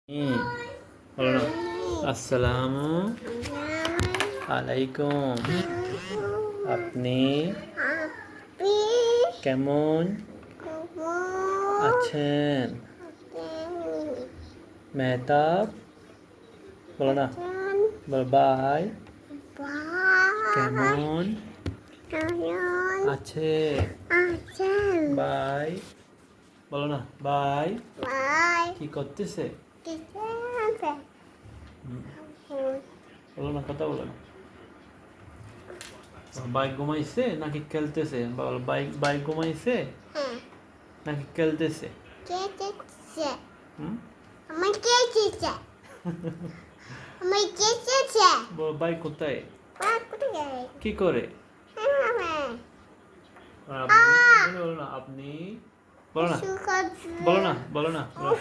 বলো না আসসালামু আলাইকুম। আপনি কেমন আছেন? মেহতাব বলো না, বলো বাই কেমন আছে? বাই বলো না, বাই কি করতেছে? বলো না, কথা বলো না। বাইক ঘুমাইছে নাকি খেলতেছে? বলো বাইক বাইক ঘুমাইছে নাকি খেলতেছে? বলো বাইক কোথায়, কি করে? আপনি বলো না, আপনি বলো না, বলো না, বলো না, বলো।